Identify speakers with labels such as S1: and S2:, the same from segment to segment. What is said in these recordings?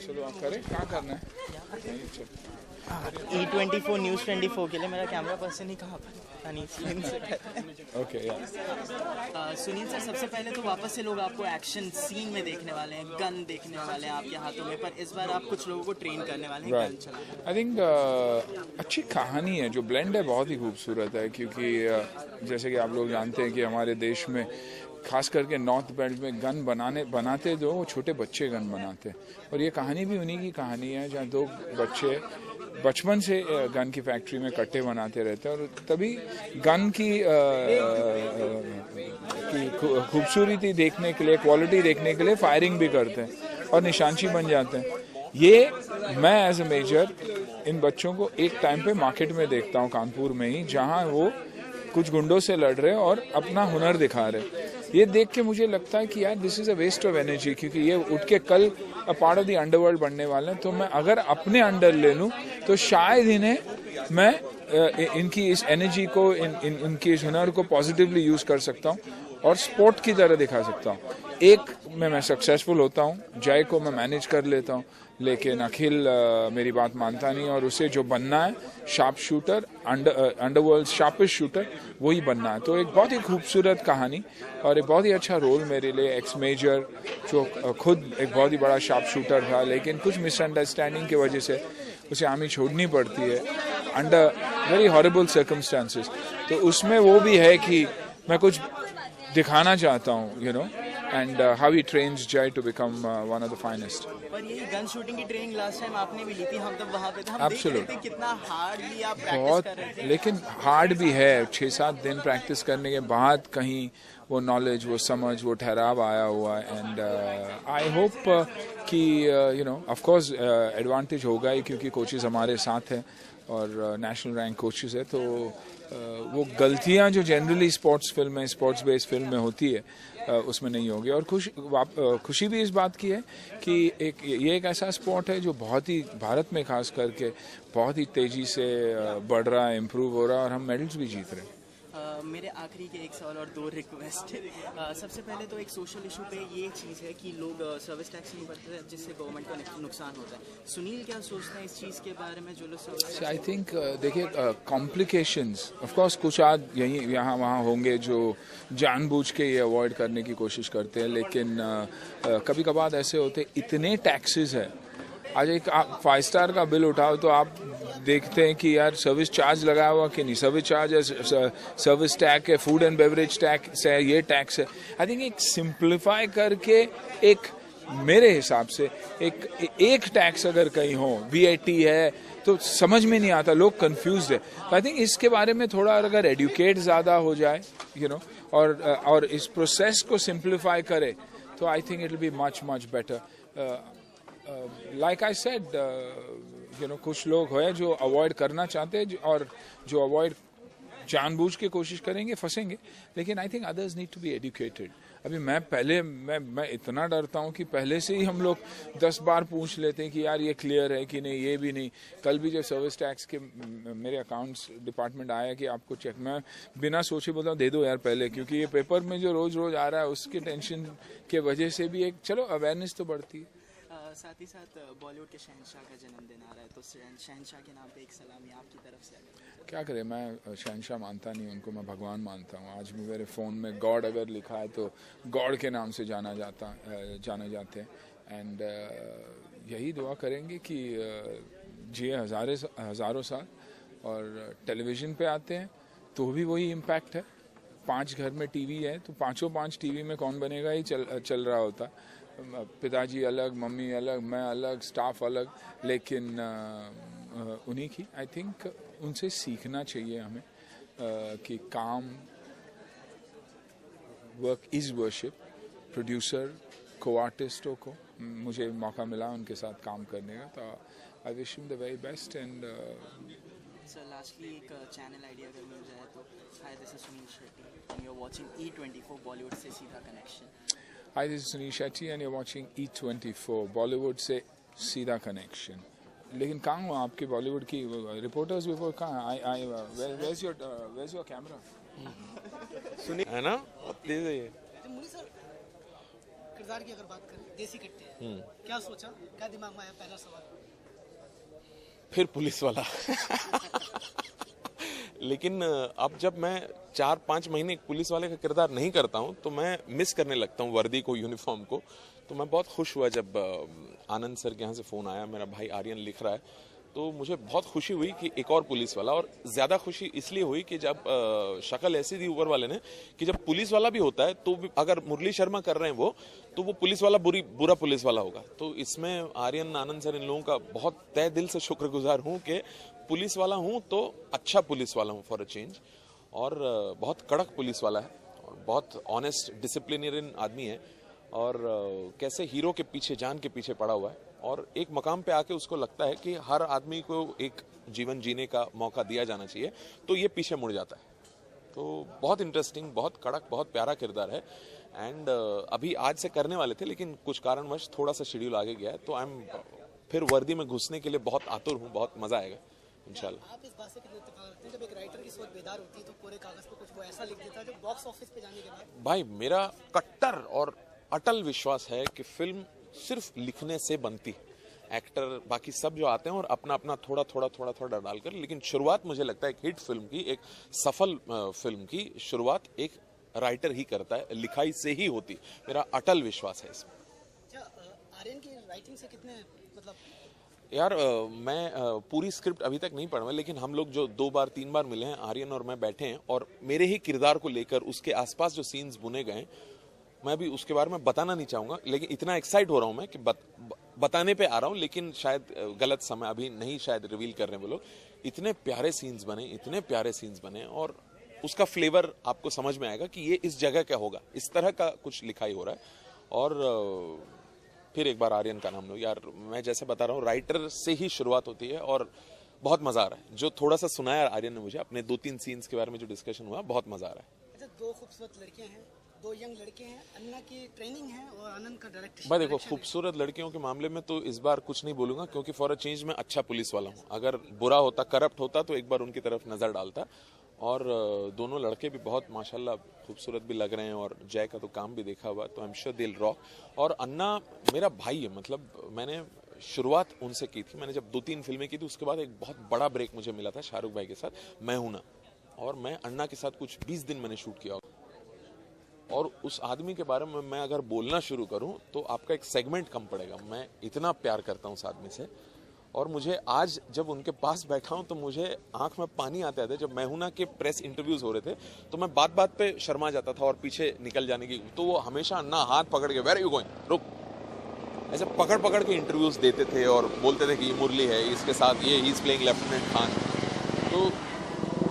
S1: चलो आप करें, क्या करना है?
S2: E24 न्यूज़ 24 के लिए मेरा कैमरा पर्सन ही कहाँ पर
S1: ओके
S2: सुनील सर, सबसे पहले तो वापस से लोग आपको एक्शन सीन में देखने वाले हैं, गन देखने वाले हैं आपके हाथों में, पर इस बार आप कुछ लोगों को ट्रेन करने वाले हैं गन चलाने।
S1: आई थिंक अच्छी कहानी है, जो ब्लेंड है बहुत ही खूबसूरत है, क्योंकि जैसे कि आप लोग जानते हैं कि हमारे देश में खास करके नॉर्थ बेल्ट में गन बनाते जो वो छोटे बच्चे गन बनाते, और ये कहानी भी उन्हीं की कहानी है जहाँ दो बच्चे बचपन से गन की फैक्ट्री में कट्टे बनाते रहते हैं, और तभी गन की खूबसूरती देखने के लिए, क्वालिटी देखने के लिए फायरिंग भी करते हैं और निशानची बन जाते हैं। ये मैं एज ए मेजर इन बच्चों को एक टाइम पे मार्केट में देखता हूँ, कानपुर में ही, जहाँ वो कुछ गुंडों से लड़ रहे और अपना हुनर दिखा रहे। ये देख के मुझे लगता है कि यार this is a waste of energy, क्योंकि ये उठ के कल a part of the underworld बनने वाले हैं। तो मैं अगर अपने अंडर ले लूं तो शायद इन्हें मैं इनकी इस एनर्जी को, इनकी इस हुनर को पॉजिटिवली यूज कर सकता हूं और स्पोर्ट की तरह दिखा सकता हूं। एक में मैं सक्सेसफुल होता हूं, जय को मैं मैनेज कर लेता हूं, लेकिन अखिल मेरी बात मानता नहीं, और उसे जो बनना है sharp shooter, underworld sharpest shooter, वही बनना है। तो एक बहुत ही खूबसूरत कहानी और एक बहुत ही अच्छा रोल मेरे लिए। एक्स मेजर जो खुद एक बहुत ही बड़ा शार्प शूटर था, लेकिन कुछ मिसअंडरस्टैंडिंग की वजह से उसे आर्मी छोड़नी पड़ती है अंडर वेरी हॉरिबल सर्कमस्टांसेस। तो उसमें वो भी है कि मैं कुछ दिखाना चाहता हूँ, you know, and how he trains Jai to become one of the finest.
S2: पर ये गन शूटिंग की ट्रेनिंग लास्ट टाइम आपने भी ली थी, हम तब वहाँ पे थे, हम देख रहे थे कितना हार्डली आप प्रैक्टिस कर रहे थे।
S1: लेकिन हार्ड भी है, 6-7 दिन प्रैक्टिस करने के बाद कहीं वो नॉलेज, वो समझ, वो ठहराव आया हुआ है। एंड आई होप कि you know, of course advantage होगा ही, क्योंकि कोचेस हमारे साथ हैं और नेशनल रैंक कोचेस है। तो वो गलतियां जो जनरली स्पोर्ट्स फिल्म में, स्पोर्ट्स बेस्ड फिल्म में होती है, उसमें नहीं होगी। और खुशी भी इस बात की है कि ये एक ऐसा स्पोर्ट है जो बहुत ही भारत में खास करके बहुत ही तेजी से बढ़ रहा है, इम्प्रूव हो रहा है, और हम मेडल्स भी जीत रहे हैं।
S2: मेरे आखिरी के एक सवाल और 2 रिक्वेस्ट है। सबसे पहले तो एक सोशल इशू पे ये चीज़ है कि लोग सर्विस टैक्स नहीं भरते हैं, जिससे गवर्नमेंट को नुकसान होता है। सुनील क्या सोचते हैं इस चीज़ के बारे में, जो लोग सर्विस? आई
S1: थिंक देखिए, कॉम्प्लिकेशंस ऑफ कोर्स कुछ आज यहाँ वहाँ होंगे जो जानबूझ के ये अवॉइड करने की कोशिश करते हैं, लेकिन कभी कभार ऐसे होते, इतने टैक्सेस है। आज एक आप 5 स्टार का बिल उठाओ तो आप देखते हैं कि यार सर्विस चार्ज लगाया हुआ कि नहीं, सर्विस चार्ज है, सर्विस टैक्स है, फूड एंड बेवरेज टैक्स है, ये टैक्स है। आई थिंक एक सिंप्लीफाई करके, एक मेरे हिसाब से एक टैक्स अगर कहीं हो, वीएटी है, तो समझ में नहीं आता, लोग कंफ्यूज्ड है। आई थिंक इसके बारे में थोड़ा अगर एडुकेट ज़्यादा हो जाए, यू नो, और इस प्रोसेस को सिंप्लीफाई करे, तो I think it will be much better. Like I said, you know, कुछ लोग हैं जो अवॉइड करना चाहते हैं, और जो अवॉइड जानबूझ के कोशिश करेंगे, फंसेंगे, लेकिन I think others need to be educated. अभी मैं इतना डरता हूँ कि पहले से ही हम लोग 10 बार पूछ लेते हैं कि यार ये क्लियर है कि नहीं, ये भी नहीं। कल भी जब सर्विस टैक्स के मेरे अकाउंट्स डिपार्टमेंट आया कि आपको चेक, मैं बिना सोचे बोलता हूँ दे दो यार पहले, क्योंकि ये पेपर में जो रोज आ रहा है उसके टेंशन के वजह से भी एक चलो अवेयरनेस तो बढ़ती है।
S2: साथ ही साथ बॉलीवुड के शहंशाह का जन्मदिन आ रहा है, तो शहंशाह के नाम पे एक सलामी आपकी तरफ से।
S1: क्या करें, मैं शहंशाह मानता नहीं उनको, मैं भगवान मानता हूँ। आज भी मेरे फ़ोन में गॉड अगर लिखा है तो गॉड के नाम से जाने जाते हैं। एंड यही दुआ करेंगे कि जिए हज़ारों साल। और टेलीविज़न पे आते हैं तो भी वही इम्पैक्ट है। 5 घर में टीवी है तो 5 टीवी में कौन बनेगा ही चल रहा होता। पिताजी अलग, मम्मी अलग, मैं अलग, स्टाफ अलग, लेकिन उन्हीं की आई थिंक उनसे सीखना चाहिए हमें कि काम, वर्क इज़ वर्शिप। प्रोड्यूसर, को आर्टिस्टों को मुझे मौका मिला उनके साथ काम करने का, तो I wish him the very best. And
S2: sir lastly एक चैनल आइडिया अगर मिल जाए तो। Hi, this is Sunil Shetty and you are watching E24 Bollywood से सीधा connection.
S1: Hi, this is Sunil Shetty and you're watching E24 Bollywood से सीधा connection. लेकिन कहाँ हो आपके बॉलीवुड की रिपोर्टर्स बिफोर कहाँ आई वेयर्स योर कैमरा
S3: सुनिए है ना तेज है ये।
S4: मुनी सर, किरदार की अगर बात करें, देसी कट्टे हैं, क्या सोचा, क्या दिमाग में आया पहला सवाल?
S3: फिर पुलिस वाला लेकिन अब जब मैं 4-5 महीने एक पुलिस वाले का किरदार नहीं करता हूं तो मैं मिस करने लगता हूं वर्दी को, यूनिफॉर्म को। तो मैं बहुत खुश हुआ जब आनंद सर के यहाँ से फ़ोन आया, मेरा भाई आर्यन लिख रहा है, तो मुझे बहुत खुशी हुई कि एक और पुलिस वाला। और ज़्यादा खुशी इसलिए हुई कि जब शक्ल ऐसी दी ऊपर वाले ने कि जब पुलिस वाला भी होता है तो भी अगर मुरली शर्मा कर रहे हैं वो पुलिस वाला बुरा पुलिस वाला होगा। तो इसमें आर्यन, आनंद सर, इन लोगों का बहुत तहे दिल से शुक्रगुजार हूँ कि पुलिस वाला हूँ तो अच्छा पुलिस वाला हूँ फॉर अ चेंज। और बहुत कड़क पुलिस वाला है और बहुत ऑनेस्ट डिसिप्लिनरियन आदमी है और कैसे हीरो के पीछे, जान के पीछे पड़ा हुआ है और एक मकाम पे आके उसको लगता है कि हर आदमी को एक जीवन जीने का मौका दिया जाना चाहिए, तो ये पीछे मुड़ जाता है। तो बहुत इंटरेस्टिंग, बहुत कड़क, बहुत प्यारा किरदार है। एंड अभी आज से करने वाले थे लेकिन कुछ कारणवश थोड़ा सा शेड्यूल आगे गया है, तो आई एम फिर वर्दी में घुसने के लिए बहुत आतुर हूँ, बहुत मजा आएगा इंशाल्लाह।
S4: आप इस बात से कितने इत्तेफाक रखते हैं जब एक राइटर की सोच बेदार होती है तो पूरे कागज पे कुछ वो ऐसा लिख देता है जो बॉक्स ऑफिस पे जाने के बाद?
S3: भाई मेरा कट्टर और अटल विश्वास है कि फिल्म सिर्फ लिखने से बनती है। एक्टर बाकी सब जो आते हैं और अपना अपना थोड़ा थोड़ा डालकर, लेकिन शुरुआत मुझे लगता है एक हिट फिल्म की, एक सफल फिल्म की शुरुआत एक राइटर ही करता है, लिखाई से ही होती। मेरा अटल विश्वास है इसमें।
S4: आर्यन की राइटिंग से कितने मतलब?
S3: यार मैं पूरी स्क्रिप्ट अभी तक नहीं पढ़ा, लेकिन हम लोग जो 2-3 बार मिले हैं, आर्यन और मैं बैठे हैं और मेरे ही किरदार को लेकर उसके आसपास जो सीन्स बुने गए, मैं भी उसके बारे में बताना नहीं चाहूंगा, लेकिन इतना एक्साइट हो रहा हूं मैं कि बताने पे आ रहा हूं, लेकिन शायद गलत समय, अभी नहीं शायद रिवील कर रहे हैं वो लोग। इतने प्यारे सीन्स बने, इतने प्यारे सीन्स बने और उसका फ्लेवर आपको समझ में आएगा कि ये इस जगह क्या होगा, इस तरह का कुछ लिखाई हो रहा है। और फिर एक बार आर्यन का नाम लो यार, मैं जैसे बता रहा हूँ राइटर से ही शुरुआत होती है और बहुत मजा आ रहा है। जो थोड़ा सा सुनाया आर्यन ने मुझे अपने 2-3 सीन्स के बारे में जो डिस्कशन हुआ, बहुत मजा आ रहा है।
S4: अच्छा, 2 खूबसूरत लड़कियां हैं, 2 यंग लड़के हैं, अन्ना की ट्रेनिंग है और आनंद का डायरेक्शन।
S3: भाई देखो, खूबसूरत लड़कियों के मामले में तो इस बार कुछ नहीं बोलूंगा क्योंकि फॉर अ चेंज मैं अच्छा पुलिस वाला हूँ। अगर बुरा होता, करप्ट होता तो एक बार उनकी तरफ नजर डालता। और दोनों लड़के भी बहुत माशाल्लाह खूबसूरत भी लग रहे हैं और जय का तो काम भी देखा हुआ, तो I am sure they will rock. और अन्ना मेरा भाई है, मतलब मैंने शुरुआत उनसे की थी। मैंने जब 2-3 फिल्में की थी उसके बाद एक बहुत बड़ा ब्रेक मुझे मिला था शाहरुख भाई के साथ, मैं हूं ना, और मैं अन्ना के साथ कुछ 20 दिन मैंने शूट किया। और उस आदमी के बारे में मैं अगर बोलना शुरू करूं तो आपका एक सेगमेंट कम पड़ेगा। मैं इतना प्यार करता हूं उस आदमी से, और मुझे आज जब उनके पास बैठा हूं तो मुझे आंख में पानी आता था। जब मैहूना के प्रेस इंटरव्यूज हो रहे थे तो मैं बात बात पे शर्मा जाता था और पीछे निकल जाने की, तो वो हमेशा अन्ना हाथ पकड़ के, वेयर आर यू गोइंग, रुक, ऐसे पकड़ पकड़ के इंटरव्यूज देते थे और बोलते थे कि ये मुरली है, इसके साथ ये he is playing lieutenant Khan. तो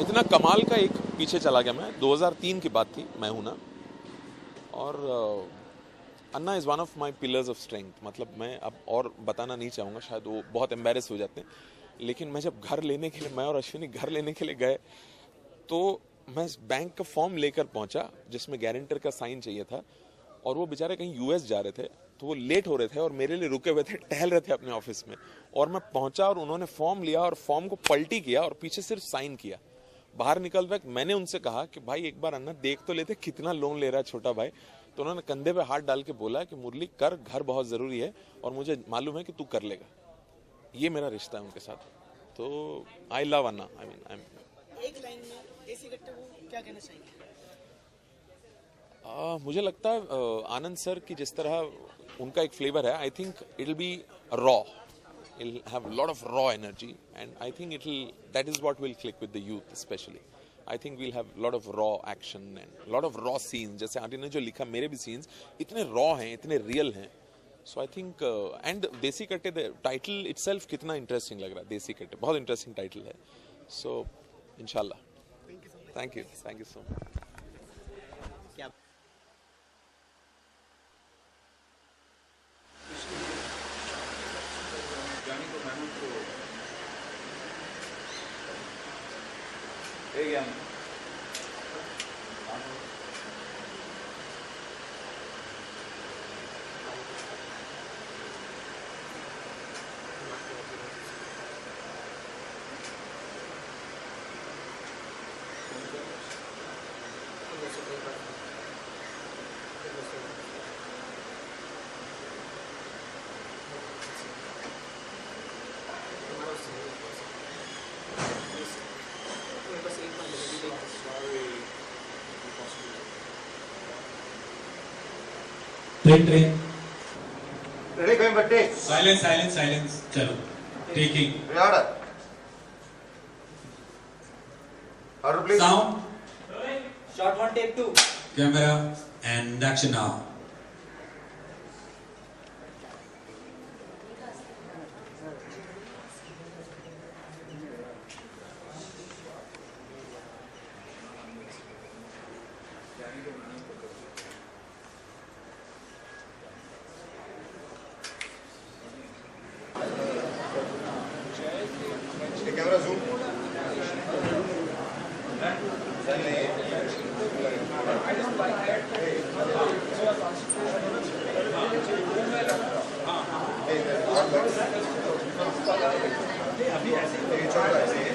S3: इतना कमाल का एक पीछे चला गया मैं। 2003 की बात थी मैहूना, और Anna is one of my pillars of strength. मतलब मैं अब और बताना नहीं चाहूँगा, शायद वो बहुत एम्बेरस हो जाते हैं, लेकिन मैं जब घर लेने के लिए, मैं और अश्विनी घर लेने के लिए गए तो मैं बैंक का फॉर्म लेकर पहुंचा जिसमें गारंटर का साइन चाहिए था, और वो बेचारे कहीं यूएस जा रहे थे तो वो लेट हो रहे थे और मेरे लिए रुके हुए थे, टहल रहे थे अपने ऑफिस में। और मैं पहुंचा और उन्होंने फॉर्म लिया और फॉर्म को पलटी किया और पीछे सिर्फ साइन किया। बाहर निकल वक्त मैंने उनसे कहा कि भाई एक बार अन्ना देख तो लेते कितना लोन ले रहा है छोटा भाई। तो उन्होंने कंधे पे हाथ डाल के बोला कि मुरली कर, घर बहुत जरूरी है और मुझे मालूम है कि तू कर लेगा। ये मेरा रिश्ता है उनके साथ। तो I love Anna. I mean
S4: एक लाइन में देसी कट्टे को क्या कहना चाहिए?
S3: मुझे लगता है आनंद सर की जिस तरह उनका एक फ्लेवर है, I think it will be raw, it'll have a lot of raw energy, and I think that is what will click with the youth especially. I think we'll have a lot of raw action and a lot of raw scenes. जैसे aunty ने जो लिखा, मेरे भी scenes इतने raw हैं, इतने real हैं. So I think and देसी कट्टे, the title itself कितना interesting लग रहा है। देसी कट्टे बहुत interesting title है। So इंशाल्लाह। Thank you so much।
S2: क्या
S5: train
S6: ready going but take
S5: silence silence silence चलो taking
S6: order order please
S5: sound
S2: shot 1 take 2
S5: camera and action now
S6: camera zoom अभी ऐसे